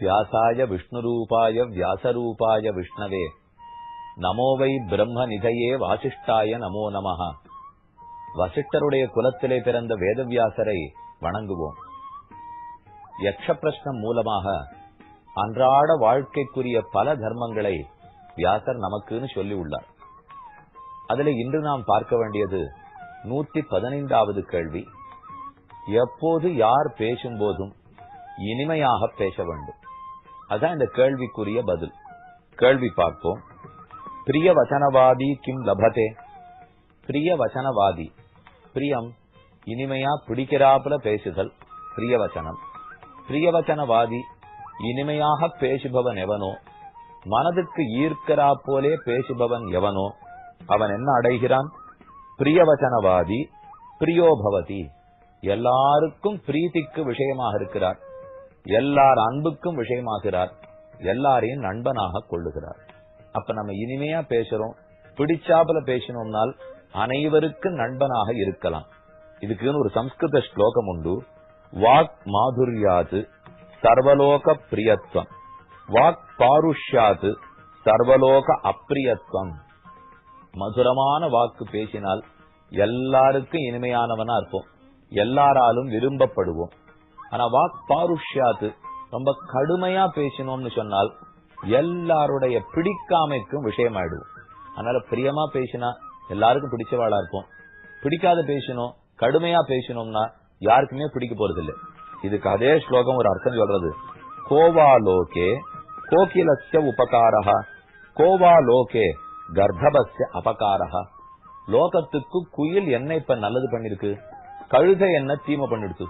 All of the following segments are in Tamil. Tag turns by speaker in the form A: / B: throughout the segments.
A: வியாசாய விஷ்ணுரூபாய வியாசரூபாய விஷ்ணவே நமோ வை பிரம்ம நிதையே வாசிஷ்டாய நமோ நமஹ. வசிஷ்டருடைய குலத்திலே பிறந்த வேதவியாசரை வணங்குவோம். யக்ஷ பிரஷ்னம் மூலமாக அன்றாட வாழ்க்கைக்குரிய பல தர்மங்களை வியாசர் நமக்குன்னு சொல்லி உள்ளார். அதில் இன்று நாம் பார்க்க வேண்டியது 115வது கேள்வி. எப்போது யார் பேசும்போதும் இனிமையாக பேச வேண்டும். அதான் இந்த கேள்விக்குரிய பதில். கேள்வி பார்ப்போம். பிரிய வச்சனவாதி கிம் லபதே. பிரிய வச்சனவாதி, பிரியம் இனிமையா பிடிக்கிறாப்புல பேசுதல் பிரியவச்சனம். பிரியவச்சனவாதி இனிமையாக பேசுபவன் எவனோ, மனதுக்கு ஈர்க்கிறா போலே பேசுபவன் எவனோ அவன் என்ன அடைகிறான்? பிரியவச்சனவாதி பிரியோபவதி. எல்லாருக்கும் பிரீத்திக்கு விஷயமாக இருக்கிறார், எல்லார் அன்புக்கும் விஷயமாகிறார், எல்லாரையும் நண்பனாக கொள்ளுகிறார். அப்ப நம்ம இனிமையா பேசுறோம், பிடிச்சாப்புல பேசணும்னால் அனைவருக்கும் நண்பனாக இருக்கலாம். இதுக்குன்னு ஒரு சம்ஸ்கிருத ஸ்லோகம் உண்டு. வாக் மாதுர்யாது சர்வலோக பிரியத்வம், வாக் பாருஷ்யாது சர்வலோக அப்பிரியத்வம். மதுரமான வாக்கு பேசினால் எல்லாருக்கும் இனிமையானவனா இருப்போம், எல்லாராலும் விரும்பப்படுவோம். ஆனா வாக் பாருஷ்யாது ரொம்ப கடுமையா பேசினோம்னு சொன்னால் எல்லாருடைய பிடிக்காமைக்கும் விஷயமாயிடுவோம். அதனால பிரியமா பேசினா எல்லாருக்கும் பிடிச்சவாளா இருப்போம், பிடிக்காத பேசணும் கடுமையா பேசணும்னா யாருக்குமே பிடிக்க போறது இல்லை. இதுக்கு அதே ஸ்லோகம் ஒரு அர்த்தம் சொல்றது. கோவா லோகே கோகிலஸ்ய உபகாரஹ, கோவா லோகே கர்ப்பஸ்ய அபகாரஹ. லோகத்துக்கு குயில் என்ன இப்ப நல்லது பண்ணிருக்கு, கழுதை என்ன தீமை பண்ணிடுச்சு.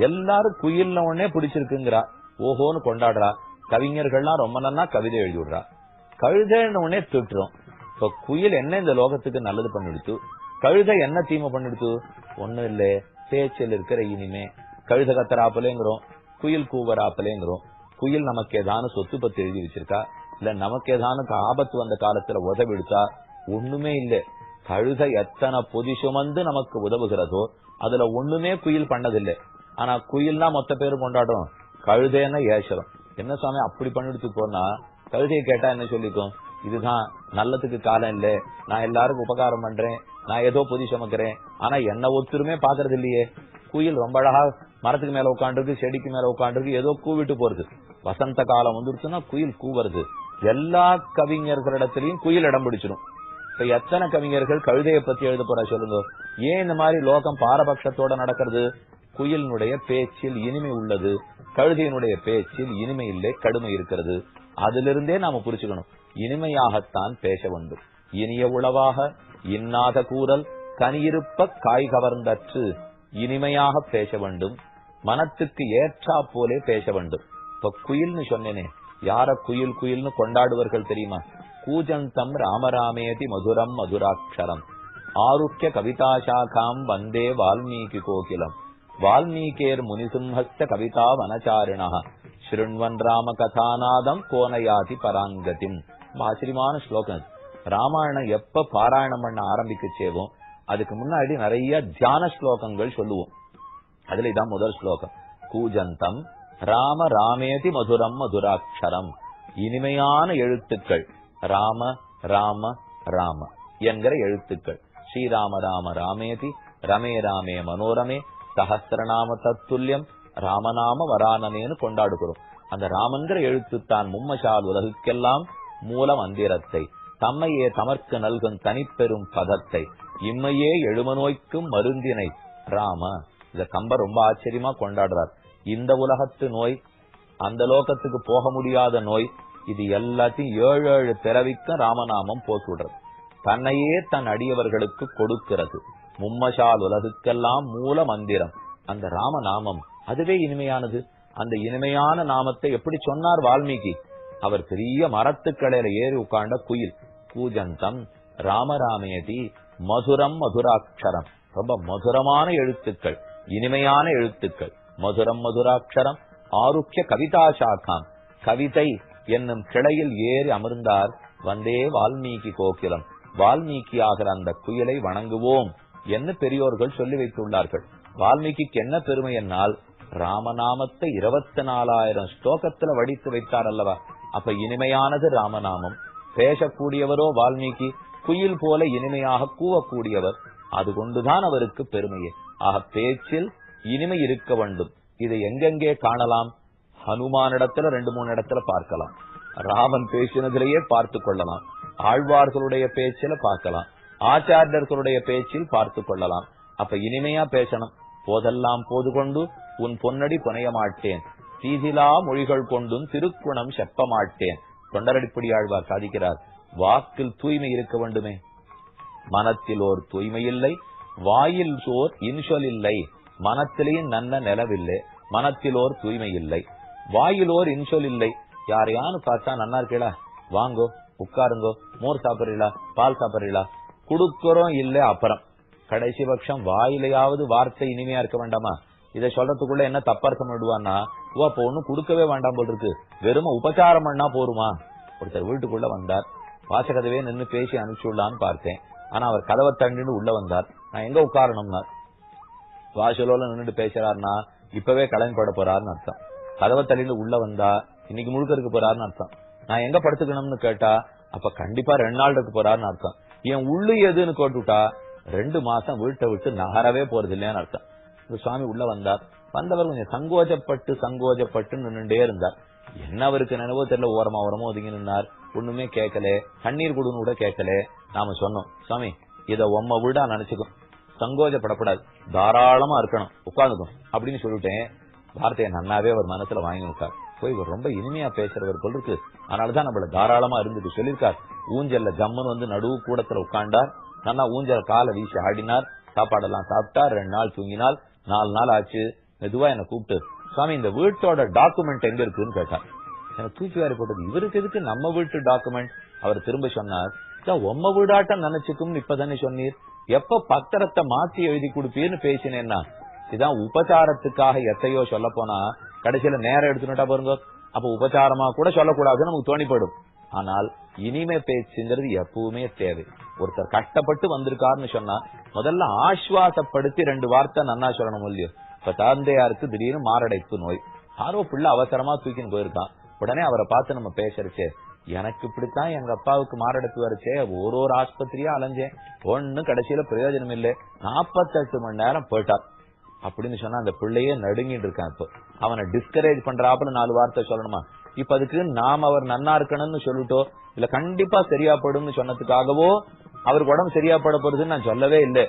A: எல்லாரும் குயில்ல உடனே பிடிச்சிருக்குங்கிறா, ஓஹோன்னு கொண்டாடுறா. கவிஞர்கள்லாம் ரொம்ப நல்லா கவிதை எழுதி விடுறா. கழுதைன்னு உடனே திட்டுறோம். இப்ப குயில் என்ன இந்த லோகத்துக்கு நல்லது பண்ணிடுச்சு, கழுதை என்ன தீமை பண்ணிடுச்சு? ஒண்ணும் இல்ல, பேச்சில் இருக்கிற இனிமே. கழுதை கத்தராப்பலேங்கிறோம், குயில் கூவராப்பலேங்கிறோம். குயில் நமக்கு ஏதானு சொத்து பத்து எழுதி வச்சிருக்கா, இல்ல நமக்கு ஏதானு ஆபத்து வந்த காலத்துல உதவிடுச்சா? ஒண்ணுமே இல்ல. கழுதை எத்தனை பொதி சுமந்து நமக்கு உதவுகிறதோ அதுல ஒண்ணுமே குயில் பண்ணதில்லை. ஆனா குயில்னா மொத்த பேரும் கொண்டாடும், கழுதைன்னா ஏசரம். என்ன சுவாமி அப்படி பண்ணிடுச்சு போனா, கழுதையை கேட்டா என்ன சொல்லிக்கும்? இதுதான் நல்லதுக்கு காலம் இல்ல, நான் எல்லாருக்கும் உபகாரம் பண்றேன், நான் ஏதோ பொதி சுமக்கிறேன், ஆனா என்ன ஒருத்தருமே பாக்குறது இல்லையே. குயில் ரொம்ப அழகா மரத்துக்கு மேல உட்காந்துருக்கு, செடிக்கு மேல உட்காந்துருக்கு, ஏதோ கூவிட்டு போறது. வசந்த காலம் வந்துருச்சுன்னா குயில் கூவுறது. எல்லா கவிஞர்களிடத்திலையும் குயில் இடம் பிடிச்சிடும். இப்ப எத்தனை கவிஞர்கள் கழுதையை பத்தி எழுத போறா சொல்லுங்க. ஏன் இந்த மாதிரி லோகம் பாரபட்சத்தோட நடக்கிறது? குயிலினுடைய பேச்சில் இனிமை உள்ளது, கழுதையினுடைய பேச்சில் இனிமை இல்லை, கடுமை இருக்கிறது. அதிலிருந்தே நாம புரிச்சுக்கணும், இனிமையாகத்தான் பேச வேண்டும். இனிய உளவாக இன்னாத கூறல் கனியிருப்ப காய் கவர்ந்தற்று. இனிமையாக பேச வேண்டும், மனத்துக்கு ஏற்றா போலே பேச வேண்டும். இப்ப குயில்னு சொன்னேனே, யார குயில் குயில்னு கொண்டாடுவர்கள் தெரியுமா? கூஜந்தம் ராமராமேதி மதுரம் மதுராட்சரம் ஆருக்கிய கவிதாசாகாம் வந்தே வால்மீகி கோகிலம் வால்மீகேர் முனிசிம்ஹஸ்த கவிதா வனச்சாரிணா ஸ்ருண்வன் ராம கதாநாதம் கோனயாதி பராங்கதிம். ஆச்சரியமான ஸ்லோகம். ராமாயணம் எப்ப பாராயணம் பண்ண ஆரம்பிக்கச்சேவும் அதுக்கு முன்னாடி நிறைய தியான ஸ்லோகங்கள் சொல்லுவோம். அதுல இதான் முதல் ஸ்லோகம். கூஜந்தம் ராம ராமேதி மதுரம் மதுராட்சரம். இனிமையான எழுத்துக்கள் ராம ராம ராம என்கிற எழுத்துக்கள். ஸ்ரீராம ராம ராமேதி ரமே ராமே மனோரமே சஹஸ்ரநாம தத்துல்யம் ராமநாம வரானனேன்னு கொண்டாடுகிறோம். அந்த ராமன்கிற எழுத்துத்தான் மும்மசால் உலகுக்கெல்லாம் மூல மந்திரத்தை, தம்மையே தமர்க்கு நல்கும் தனிப்பெரும் பதத்தை, இம்மையே எழுமநோய்க்கும் மருந்தினை ராம. இத கம்பர் ரொம்ப ஆச்சரியமா கொண்டாடுறார். இந்த உலகத்து நோய், அந்த லோகத்துக்கு போக முடியாத நோய், இது எல்லாத்தையும் 7 பிறவிக்கும் ராமநாமம் போட்டுடுறது. தன்னையே தன் அடியவர்களுக்கு கொடுக்கிறது. மும்மசால் உலகுக்கெல்லாம் மூல மந்திரம் அந்த ராமநாமம். அதுவே இனிமையானது. அந்த இனிமையான நாமத்தை எப்படி சொன்னார் வால்மீகி? அவர் பெரிய மரத்துக்கடையில ஏறி உட்கார்ந்த குயில். கூஜந்தம் ராமராமேதி மதுரம் மதுராட்சரம். ரொம்ப மதுரமான எழுத்துக்கள், இனிமையான எழுத்துக்கள். மதுரம் மதுராட்சரம் ஆருக்கிய கவிதாசாகாம். கவிதை என்னும் கிளையில் ஏறி அமர்ந்தார். வந்தே வால்மீகி கோகிலம். வால்மீகி ஆகிற அந்த குயிலை வணங்குவோம் என்று பெரியோர்கள் சொல்லி வைத்துள்ளார்கள். வால்மீகிக்கு என்ன பெருமை என்னால், ராமநாமத்தை 24,000 ஸ்லோகத்துல வடித்து வைத்தார் அல்லவா. அப்ப இனிமையானது ராமநாமம். பேசக்கூடியவரோ வால்மீகி, குயில் போல இனிமையாக கூவக்கூடியவர். அது கொண்டுதான் அவருக்கு பெருமையே. ஆக பேச்சில் இனிமை இருக்க வேண்டும். இதை எங்கெங்கே காணலாம்? ஹனுமானிடத்துல 2-3 இடத்துல பார்க்கலாம். ராமன் பேசினதிலேயே பார்த்து கொள்ளலாம். ஆழ்வார்களுடைய பேச்சில பார்க்கலாம். ஆச்சாரியர்களுடைய பேச்சில் பார்த்து கொள்ளலாம். அப்ப இனிமையா பேசணும். போதெல்லாம் போது கொண்டு உன் பொன்னடி புனைய மாட்டேன், தீதிலா மொழிகள் கொண்டும் திருக்குணம் செப்ப மாட்டேன். தொண்டரடிப்படி ஆழ்வார் சாதிக்கிறார். வாக்கில் தூய்மை இருக்க வேண்டுமே. மனத்தில் ஓர் தூய்மை இல்லை, வாயில் சோர் இன்சொல் இல்லை. மனத்திலேயும் நன்ன நிலவில்லை, மனத்திலோர் தூய்மை இல்லை, வாயிலோர் இன்சொல் இல்லை. யாரையானு பார்த்தா நன்னா இருக்கீங்களா, வாங்கோ உட்காருங்கோ, மோர் சாப்பிடுறீங்களா, பால் சாப்பிடுறீங்களா, குடுக்கறோம் இல்ல. அப்புறம் கடைசி பட்சம் வாயிலையாவது வார்த்தை இனிமையா இருக்க வேண்டாமா? இதை சொல்றதுக்குள்ள என்ன தப்பர்த்தம் விடுவான்னா, ஓ அப்ப ஒண்ணும் கொடுக்கவே வேண்டாம் போல் இருக்கு, வெறும் உபச்சாரம் பண்ணா போருமா? ஒருத்தர் வீட்டுக்குள்ள வந்தார், வாசகதவே நின்று பேசி அனுப்பிச்சுடலான்னு பார்த்தேன். ஆனா அவர் கதவை தண்டின்னு உள்ள வந்தார். நான் எங்க உட்காரணும்னா, வாசலோல நின்றுட்டு பேசுறாருன்னா இப்பவே கலன் போட போறாருன்னு அர்த்தம். கதவை தள்ளின்னு உள்ள வந்தா இன்னைக்கு முழுக்க இருக்க போறாருன்னு அர்த்தம். நான் எங்க படுத்துக்கணும்னு கேட்டா அப்ப கண்டிப்பா 2 நாள் இருக்க போறாருன்னு அர்த்தம். என் உள்ளு எதுன்னு கேட்டுட்டா 2 மாசம் வீட்டை விட்டு நகரவே போறது இல்லையான்னு அர்த்தம். சுவாமி உள்ள வந்தார். வந்தவர் கொஞ்சம் சங்கோஜப்பட்டு நின்றுட்டே இருந்தார். என்ன அவருக்கு நினைவோ தெரியல, ஓரமா ஒதுங்கி நின்னார். ஒண்ணுமே கேட்கல, கண்ணீர் கொடுன்னு கூட கேட்கல. நாம சொன்னோம், சுவாமி இத உம்ம வீடா நினைச்சுக்கும், சங்கோஜப்படக்கூடாது, தாராளமா இருக்கணும், உட்காந்துக்கும் அப்படின்னு சொல்லிட்டேன். வார்த்தையை நன்னாவே அவர் மனசுல வாங்கி விட்டார். போய் இவர் ரொம்ப இனிமையா பேசுறவர் போல் இருக்கு, அதனாலதான் நம்மள தாராளமா இருந்துட்டு சொல்லியிருக்கார். ஊஞ்சல்ல ஜம்மன் வந்து நடுவு கூடத்துல உட்காண்டார். நல்லா ஊஞ்சல காலை வீசி ஆடினார். சாப்பாடெல்லாம் சாப்பிட்டார். 2 நாள் தூங்கினால். 4 நாள் ஆச்சு. மெதுவா என்ன கூப்பிட்டு, சுவாமி இந்த வீட்டோட டாக்குமெண்ட் எங்க இருக்குன்னு கேட்டார். எனக்கு தூக்கி வாரி போட்டது, இவருக்கு எதுக்கு நம்ம வீட்டு டாக்குமெண்ட்? அவர் திரும்ப சொன்னார், உம்ம வீடாட்டம் நினைச்சுக்கும் இப்பதானே சொன்னீர், எப்ப பத்திரத்தை மாத்தி எழுதி கொடுப்பீர்னு பேசினேன்னா. இதான் உபச்சாரத்துக்காக எத்தையோ சொல்ல போனா கடைசியில நேரம் எடுத்துட்டா பாருங்க. அப்ப உபச்சாரமா கூட சொல்லக்கூடாதுன்னு நமக்கு தோணிப்படும். ஆனால் இனிமே பேச்சுங்கிறது எப்பவுமே தேவை. ஒருத்தர் கஷ்டப்பட்டு வந்திருக்காருன்னு சொன்னா முதல்ல ஆஸ்வாசப்படுத்தி 2 வார்த்தை நன்னா சொல்லணும் இல்லையோ. இப்ப தந்தையாருக்கு திடீர்னு மாரடைப்பு நோய், யாரோ பிள்ளை அவசரமா தூக்கின்னு போயிருக்கான். உடனே அவரை பார்த்து நம்ம பேசுறச்சே, எனக்கு இப்படித்தான் எங்க அப்பாவுக்கு மாரடைப்பு வரைச்சே, ஒரு ஆஸ்பத்திரியா அலைஞ்சேன், ஒண்ணு கடைசியில பிரயோஜனம் இல்லை, 48 மணி நேரம் போயிட்டார் அப்படின்னு சொன்னா அந்த பிள்ளையே நடுங்கிட்டு இருக்கான். இப்போ அவனை டிஸ்கரேஜ் பண்றாப்புல 4 வார்த்தை சொல்லணுமா? இப்ப அதுக்கு நாம் அவர் நன்னா இருக்கணும்னு சொல்லிட்டோ இல்ல கண்டிப்பா சரியா படும்னு சொன்னதுக்காகவோ அவருக்கு உடம்பு சரியா பட போறதுன்னு நான் சொல்லவே இல்லை.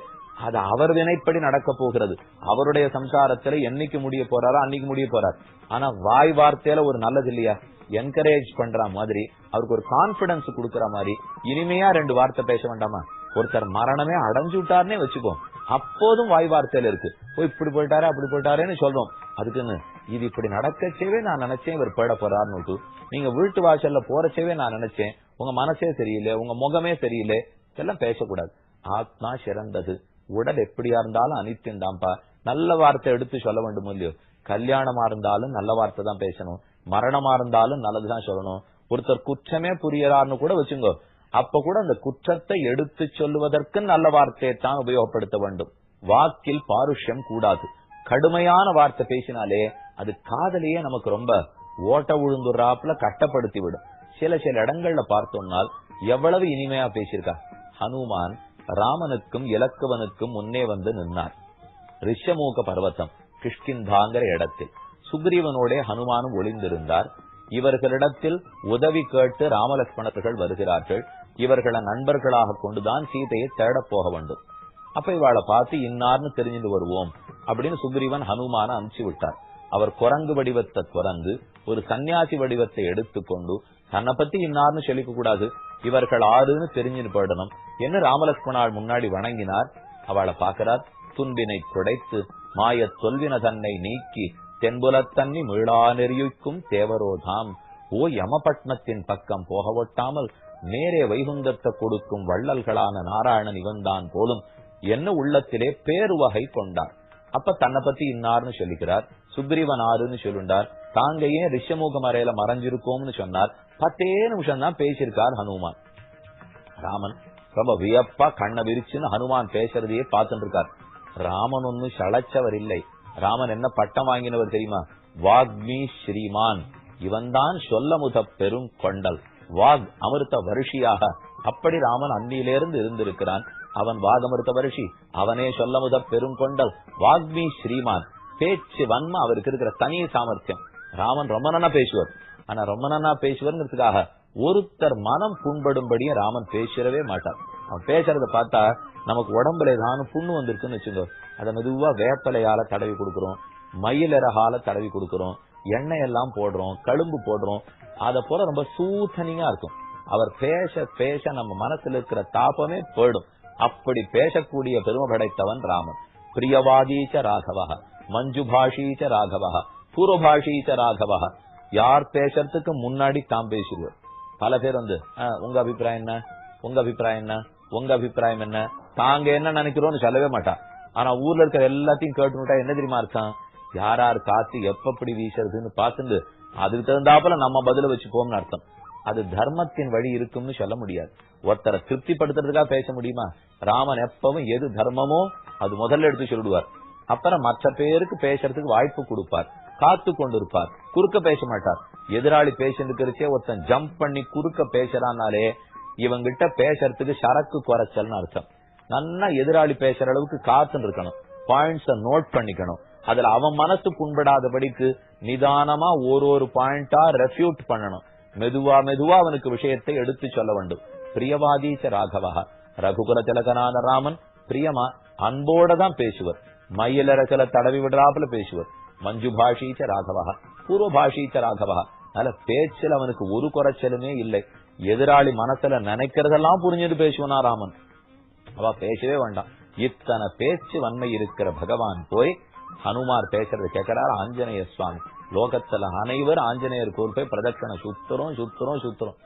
A: அது அவர் வினைப்படி நடக்க போகிறது. அவருடைய சம்சாரத்துல என்னைக்கு முடிய போறாரோ அன்னைக்கு முடிய போறார். ஆனா வாய் வார்த்தையில ஒரு நல்லது இல்லையா, என்கரேஜ் பண்ற மாதிரி, அவருக்கு ஒரு கான்பிடன்ஸ் கொடுக்கற மாதிரி இனிமையா 2 வார்த்தை பேச வேண்டாமா? ஒருத்தர் மரணமே அடைஞ்சு விட்டாருன்னே வச்சுக்கோ, அப்போதும் வாய் வார்த்தையில இருக்கு, போய் இப்படி போயிட்டாரு அப்படி போயிட்டாருன்னு சொல்றோம். அதுக்குன்னு இது இப்படி நடக்கச்சேவே நான் நினைச்சேன் இவர் போயிட போறாருன்னு, நீங்க வீட்டு வாசல்ல போறச்சேவே நான் நினைச்சேன் உங்க மனசே சரியில்லை, உங்க முகமே சரியில்லை, இதெல்லாம் பேசக்கூடாது. ஆத்மா சிறந்தது, உடல் எப்படியா இருந்தாலும் அனித்தியம்தான்ப்பா. நல்ல வார்த்தை எடுத்து சொல்ல வேண்டும் இல்லையோ. கல்யாணமா இருந்தாலும் நல்ல வார்த்தை தான் பேசணும், மரணமா இருந்தாலும் நல்லதுதான் சொல்லணும். ஒருத்தர் குற்றமே புரியறாருன்னு கூட வச்சுங்கோ, அப்ப கூட அந்த குற்றத்தை எடுத்து சொல்லுவதற்கு நல்ல வார்த்தையை தான் உபயோகப்படுத்த வேண்டும். வாக்கில் பாருஷ்யம் கூடாது. கடுமையான வார்த்தை பேசினாலே அது காதலையே நமக்கு ரொம்ப ஓட்ட விழுந்துறாப்புல கட்டப்படுத்தி விடும். சில இடங்கள்ல பார்த்தோம்னால் எவ்வளவு இனிமையா பேசியிருக்கா. ஹனுமான் ராமனுக்கும் இலக்குவனுக்கும் முன்னே வந்து நின்னார். ரிஷமூக பர்வதம் கிஷ்கிந்தாங்கிற இடத்தில் சுக்ரீவனோட ஹனுமானும் ஒளிந்திருந்தார். இவர்களிடத்தில் உதவி கேட்டு ராமலட்சுமணர்கள் வருகிறார்கள். இவர்களை நண்பர்களாக கொண்டுதான் சீதையை தேட போக வேண்டும். அப்ப இவாளை பார்த்து இன்னார்னு தெரிஞ்சுட்டு வருவோம் அப்படின்னு சுக்ரீவன் ஹனுமான அனுப்பிச்சு விட்டார். அவர் குரங்கு வடிவத்தை துறந்து ஒரு சன்னியாசி வடிவத்தை எடுத்துக்கொண்டு தன்னை பத்தி இன்னார்னு சொல்லிக்க கூடாது, இவர்கள் ஆறுன்னு தெரிஞ்சுட்டு போயிடணும் என்று ராமலட்சுமணால் முன்னாடி வணங்கினார். அவளை பார்க்கிறார். துன்பினை குடைத்து மாய தொல்வின தன்னை நீக்கி தென்புலத்தன்னி மீளா நெறியுக்கும் தேவரோதாம். ஓ யமபட்னத்தின் பக்கம் போக ஒட்டாமல் நேரே வைகுந்தத்தை கொடுக்கும் வள்ளல்களான நாராயணன் இவன்தான் போலும் என்ன உள்ளத்திலே பேருவகை கொண்டார். அப்ப தன்னை பத்தி இன்னார்னு சொல்லிக்கிறார். சுக்ரீவன் ஆறுன்னு சொல்லுண்டார். தாங்க ஏன் ரிஷமுக மறையில மறைஞ்சிருக்கோம்னு சொன்னார். 10 நிமிஷம் தான் பேசியிருக்கார் ஹனுமான். ராமன் ரொம்ப வியப்பா கண்ணை விரிச்சுன்னு ஹனுமான் பேசுறதையே பார்த்துட்டு இருக்கார். ராமன் ஒன்னும் சளைச்சவர் இல்லை, ராமன் என்ன பட்டம் வாங்கினவர் தெரியுமா? வாக்மி ஸ்ரீமான். இவன்தான் சொல்லமுத பெரும் கொண்டல், வாக் அமிர்த வருஷியாக. அப்படி ராமன் அன்னியிலிருந்து இருந்திருக்கிறான். அவன் வாகமிருத்த வருஷி, அவனே சொல்லமுத பெரும் கொண்டல், வாக்மி ஸ்ரீமான். பேச்சு வன்மை அவருக்கு இருக்கிற தனி சாமர்த்தியம். ராமன் ரொம்ப நன்னா பேசுவார். ஆனா ரொம்ப நன்னா பேசுவார்ங்கிறதுக்காக ஒருத்தர் மனம் புண்படும்படியே ராமன் பேசவே மாட்டார். அவன் பேசுறத பார்த்தா நமக்கு உடம்புல ஏதானும் புண்ணு வந்திருக்குன்னு வச்சுக்கோ, அதை மெதுவா வேப்பலையால தடவி கொடுக்கிறோம், மயிலிறகால தடவி கொடுக்கிறோம், எண்ணெய் எல்லாம் போடுறோம், கழும்பு போடுறோம். அத போல ரொம்ப சூத்தனிங்கா இருக்கும். அவர் பேச பேச நம்ம மனசுல இருக்கிற தாபமே போயிடும். அப்படி பேசக்கூடிய பெருமை படைத்தவன் ராமன். பிரியவாதீச்ச ராகவா, மஞ்சுபாஷீச்ச ராகவா, பூர்வபாஷீச்ச ராகவா. யார் பேசுறதுக்கு முன்னாடி தாம் பேசுவார். பல பேர் வந்து உங்க அபிப்பிராயம் என்ன, உங்க அபிப்பிராயம் என்ன, உங்க அபிப்பிராயம் என்ன, தாங்க என்ன நினைக்கிறோம்னு சொல்லவே மாட்டான். ஆனா ஊர்ல இருக்கிற எல்லாத்தையும் கேட்டுட்டா என்ன தெரியுமா அர்த்தம்? யார் காத்து எப்படி வீசுறதுன்னு பார்த்துட்டு அதுக்கு தகுந்தாப்புல நம்ம பதில வச்சுப்போம்னு அர்த்தம். அது தர்மத்தின் வழி இருக்கும்னு சொல்ல முடியாது. ஒருத்தரை திருப்திப்படுத்துறதுக்காக பேச முடியுமா? ராமன் எப்பவும் எது தர்மமோ அது முதல்ல எடுத்து சொல்லிடுவார். அப்புறம் மற்ற பேருக்கு பேசுறதுக்கு வாய்ப்பு கொடுப்பார், காத்து கொண்டிருப்பார், குறுக்க பேச மாட்டார். எதிராளி பேசிருக்கிறச்சே ஒருத்தன் ஜம்ப் பண்ணி குறுக்க பேசுறான்னாலே இவங்கிட்ட பேசுறதுக்கு சரக்கு குறைச்சல்னு அர்த்தம். நல்லா எதிராளி பேசுற அளவுக்கு காத்துன்னு இருக்கணும், பாயிண்ட்ஸ நோட் பண்ணிக்கணும். அதுல அவன் மனசு புண்படாதபடிக்கு நிதானமா ஒரு பாயிண்டா ரெஃப்யூட் பண்ணணும். மெதுவா மெதுவா அவனுக்கு விஷயத்தை எடுத்து சொல்ல வேண்டும். பிரியவாதீச்ச ராகவா, ரகுகுல திலகனான ராமன் பிரியமா அன்போட தான் பேசுவர். மயிலரசல தடவி விடுறாப்புல பேசுவர். மஞ்சுபாஷீச்ச ராகவா, பூர்வபாஷீச்ச ராகவா. அதனால பேச்சில் அவனுக்கு ஒரு குறைச்சலுமே இல்லை. எதிராளி மனசுல நினைக்கிறதெல்லாம் புரிஞ்சுட்டு பேசுவனா ராமன். அவ பேசவே வேண்டாம். இத்தனை பேச்சு வன்மை இருக்கிற பகவான் போய் ஹனுமார் பேசுறது கேட்கிறார். ஆஞ்சநேய சுவாமி லோகத்துல அனைவர் ஆஞ்சநேயர் கோயில் போய் பிரதட்சணை சுத்துறோம்.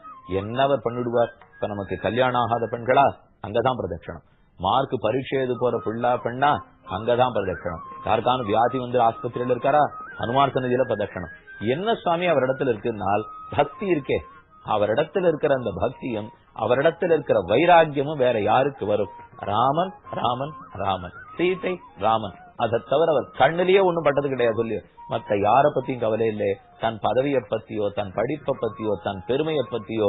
A: என்னவர் பண்ணிடுவார்? இப்ப நமக்கு கல்யாணம் ஆகாத பெண்களா, அங்கதான் பிரதட்சணம். மார்க் பரீட்சை எழுது போற பிள்ளா பெண்ணா, அங்கதான் பிரதட்சணம். யாருக்கான வியாதி வந்து ஆஸ்பத்திரியில இருக்காரா, ஹனுமார் சன்னதியில பிரதட்சணம். என்ன சுவாமி அவரிடத்துல இருக்குன்னால் பக்தி இருக்கே. அவரிடத்துல இருக்கிற அந்த பக்தியும் அவரிடத்துல இருக்கிற வைராக்கியமும் வேற யாருக்கு வரும்? ராமன் ராமன் ராமன், சீதை ராமன். அதை தவிர அவர் கண்ணிலேயே ஒண்ணும் பட்டது கிடையாது. சொல்லி மத்த யார பத்தியும் கவலை இல்லை. தன் பதவியை பத்தியோ, தன் படிப்பை பத்தியோ, தன் பெருமையை பத்தியோ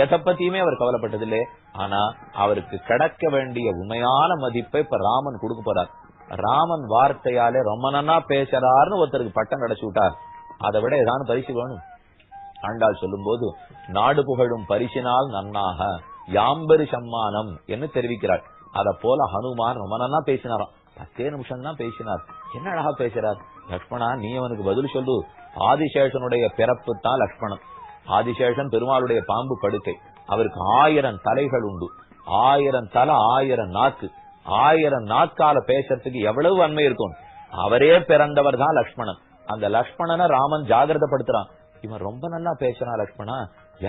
A: எதை பத்தியுமே அவர் கவலைப்பட்டதில்லை. ஆனா அவருக்கு கிடைக்க வேண்டிய உண்மையான மதிப்பை இப்ப ராமன் கொடுக்க போறார். ராமன் வார்த்தையாலே ரொம்ப நன்னா பேசுறாருன்னு ஒருத்தருக்கு பட்டம் கிடைச்சு விட்டார். அதை விட ஏதாவது பரிசு வேணும்? ஆண்டாள் சொல்லும் போது நாடு புகழும் பரிசினால் நன்னாக யாம்பெரு சம்மானம் என்று தெரிவிக்கிறார். அத போல ஹனுமான் ரொம்ப நன்னா பேசினாராம். 10 நிமிஷம் தான் பேசினார். என்ன அழகா பேசுறார். லக்ஷ்மணா நீ அவனுக்கு பதில் சொல்லு. ஆதிசேஷனுடைய பிறப்பு தான் லக்ஷ்மணன். ஆதிசேஷன் பெருமாளுடைய பாம்பு படுக்கை. அவருக்கு 1000 தலைகள் உண்டு, 1000 தலை, 1000 நாக்கு. 1000 நாட்கால பேசுறதுக்கு எவ்வளவு வன்மை இருக்கும். அவரே பிறந்தவர் தான் லக்ஷ்மணன். அந்த லக்ஷ்மணனை ராமன் ஜாகிரதப்படுத்துறான். இவன் ரொம்ப நல்லா பேசுறான் லக்ஷ்மணா,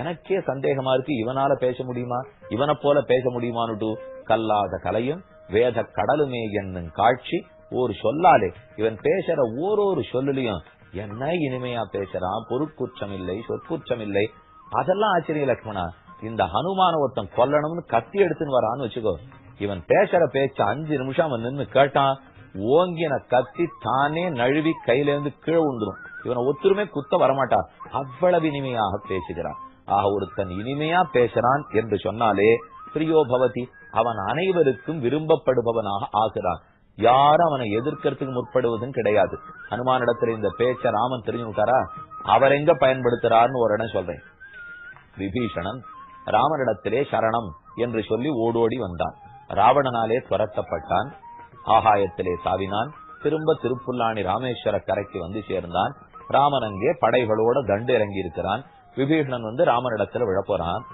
A: எனக்கே சந்தேகமா இருக்கு இவனால பேச முடியுமா, இவனை போல பேச முடியுமான்னு. கல்லாத கலையும் வேத கடலுமே என்னும் காட்சி ஒரு சொல்லாலே இவன் பேசுற ஒரு சொல்லுலயும் என்ன இனிமையா பேசுறான். பொருட்குற்றம் இல்லை, சொற்குற்றம் இல்லை. அதெல்லாம் ஆச்சரியம் லக்ஷ்மணா. இந்த ஹனுமான ஒருத்தன் கொல்லணும்னு கத்தி எடுத்துன்னு வரான்னு வச்சுக்கோ. இவன் பேசுற பேச்ச 5 நிமிஷம் அவன் நின்னு கேட்டான். ஓங்கின கத்தி தானே நழுவி கையில இருந்து கீழே உண்டுரும். இவனை ஒத்துருமே குத்த வரமாட்டா. அவ்வளவு இனிமையாக பேசுகிறான். ஆக ஒருத்தன் இனிமையா பேசுறான் என்று சொன்னாலே பிரியோ பவதி, அவன் அனைவருக்கும் விரும்பப்படுபவனாக ஆகிறான். யாரும் அவனை எதிர்க்கிறதுக்கு முற்படுவதும் கிடையாது. ஹனுமானிடத்துல இந்த பேச்ச ராமன் தெரிஞ்சுட்டாரா? அவர் எங்க பயன்படுத்துறாருன்னு ஒரு இடம் சொல்றேன். விபீஷணன் ராமனிடத்திலே சரணம் என்று சொல்லி ஓடோடி வந்தான். ராவணனாலே துரத்தப்பட்டான். ஆகாயத்திலே சாவினான். திரும்ப திருப்புல்லாணி ராமேஸ்வர கரைக்கு வந்து சேர்ந்தான். ராமன் அங்கே படைகளோட தண்டு இறங்கி இருக்கிறான். விபீஷணன் வந்து ராமனிடத்துல விழப்போறான்.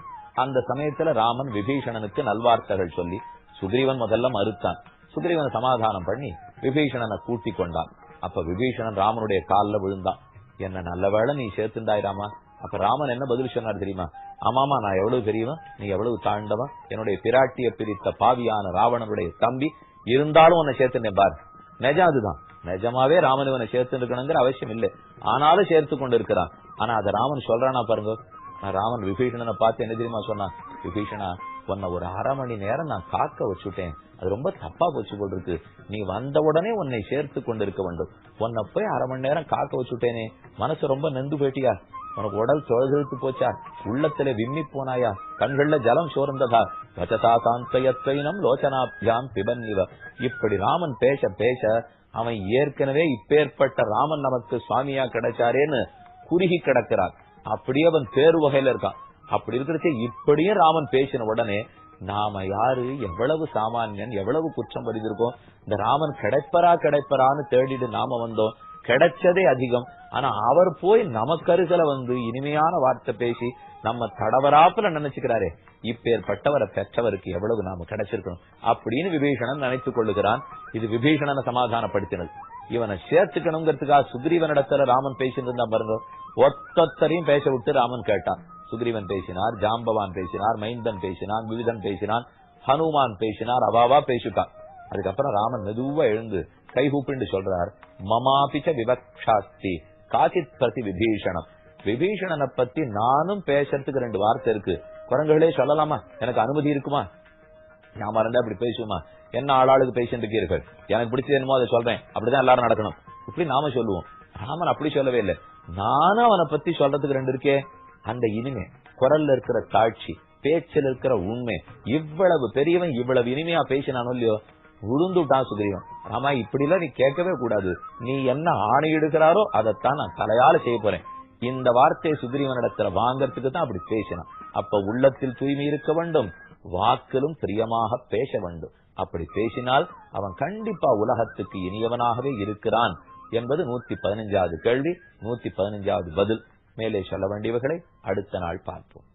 A: அந்த சமயத்துல ராமன் விபீஷணனுக்கு நல்வார்த்தைகள் சொல்லி சுக்ரீவன் முதல்ல மறுத்தான். சுக்ரீவனை சமாதானம் பண்ணி விபீஷணனை கூட்டி கொண்டான். அப்ப விபீஷணன் ராமனுடைய காலில் விழுந்தான். என்ன நல்ல வேளை நீ சேர்த்துண்டாய் ராமா. அப்ப ராமன் என்ன பதில் சொன்னார் தெரியுமா? ஆமாமா, நான் எவ்வளவு பெரியவன், நீ எவ்வளவு தாழ்ந்தவன், என்னுடைய பிராட்டிய பிரித்த பாவியான ராவணனுடைய தம்பி, இருந்தாலும் உன்னை சேர்த்துனேன் பார். நிஜம் அதுதான். நிஜமாவே ராமன் இவனை சேர்த்து இருக்கணுங்கிற அவசியம் இல்லை, ஆனாலும் சேர்த்து கொண்டு இருக்கிறான். ஆனா அதை ராமன் சொல்றானா பாருங்க. ராமன் விபீஷணனை பார்த்து என்ன தெரியுமா சொன்னான்? விபீஷணா, உன்னை ஒரு 1/2 மணி நேரம் நான் காக்க வச்சுட்டேன். அது ரொம்ப தப்பா போச்சு போல் இருக்கு. நீ வந்த உடனே உன்னை சேர்த்து கொண்டிருக்க வேண்டும். உன்னை போய் 1/2 மணி நேரம் காக்க வச்சுட்டேனே, மனசு ரொம்ப நெந்து போயிட்டியா? உனக்கு உடல் தொழுத்து போச்சா? உள்ளத்துல விம்மி போனாயா? கண்கள்ல ஜலம் சோர்ந்ததா? வச்சதா சாந்தயத்வைனம் லோச்சனாபியாம் பிபன்னிவ. இப்படி ராமன் பேச பேச அவன் ஏற்கனவே இப்பேற்பட்ட ராமன் நமக்கு சுவாமியா கிடைச்சாரேன்னு குறுகி கிடக்கிறான். அப்படியே அவன் பேரு வகையில இருக்கான். அப்படி இருக்கிறச்சே இப்படியே ராமன் பேசின உடனே நாம யாரு, எவ்வளவு சாமானியன், எவ்வளவு குற்றம் பதிந்திருக்கோம். இந்த ராமன் கிடைப்பரான்னு தேடிட்டு நாம வந்தோம், கிடைச்சதே அதிகம். ஆனா அவர் போய் நமக்கருகல இனிமையான வார்த்தை பேசி நம்ம தடவராப்புல நினைச்சுக்கிறாரே, இப்பேற்பட்டவரை பெற்றவருக்கு எவ்வளவு நாம கிடைச்சிருக்கணும் அப்படின்னு விபீஷணன் நினைத்துக் கொள்ளுகிறான். இது விபீஷணனை சமாதானப்படுத்தினது. இவனை சேர்த்துக்கணுங்கிறதுக்காக சுக்ரீவனிடத்துல ராமன் பேசிட்டு இருந்தா பாருங்க. ஒத்தரையும் பேச விட்டு ராமன் கேட்டான். சுக்ரீவன் பேசினார், ஜாம்பவான் பேசினார், மைந்தன் பேசினான், விவிதன் பேசினான், ஹனுமான் பேசினார், அவாவா பேசிட்டான். அதுக்கப்புறம் ராமன் மெதுவா எழுந்து கைகூப்பிண்டு சொல்றார், மமாபிச்ச விவக்ஷாஸ்தி காசித் பிரதி விபீஷணம். விபீஷணனை பத்தி நானும் பேசுறதுக்கு 2 வார்த்தை இருக்கு. குரங்குகளே சொல்லலாமா? எனக்கு அனுமதி இருக்குமா? நான் மறந்தா அப்படி பேசுவோமா? என்ன ஆளாளுக்கு பேசிட்டு இருக்கீர்கள், எனக்கு பிடிச்சது என்னமோ அதை சொல்றேன், அப்படிதான் எல்லாரும் நடக்கணும், இப்படி நாம சொல்லுவோம். ராமன் அப்படி சொல்லவே இல்லை. நானும் அவனை பத்தி சொல்றதுக்கு 2 இருக்கே. அந்த இனிமை, குரல்ல இருக்கிற தாட்சி, பேச்சில் இருக்கிற உண்மை, இவ்வளவு பெரியவன் இவ்வளவு இனிமையா பேசினானோ இல்லையோ, உழுந்துட்டான் சுக்ரீவன். ஆமா, இப்படி எல்லாம் நீ கேட்கவே கூடாது, நீ என்ன ஆணையிடுகிறாரோ அதைத்தான் நான் தலையால செய்ய போறேன். இந்த வார்த்தையை சுக்ரீவனிடத்துல வாங்கறதுக்கு தான் அப்படி பேசினான். அப்ப உள்ளத்தில் தூய்மை இருக்க வேண்டும், வாக்கிலும் பிரியமாக பேச வேண்டும். அப்படி பேசினால் அவன் கண்டிப்பா உலகத்துக்கு இனியவனாகவே இருக்கிறான் என்பது 115வது கேள்வி, 115வது பதில். மேலே சொல்ல வேண்டியவர்களை அடுத்த நாள் பார்ப்போம்.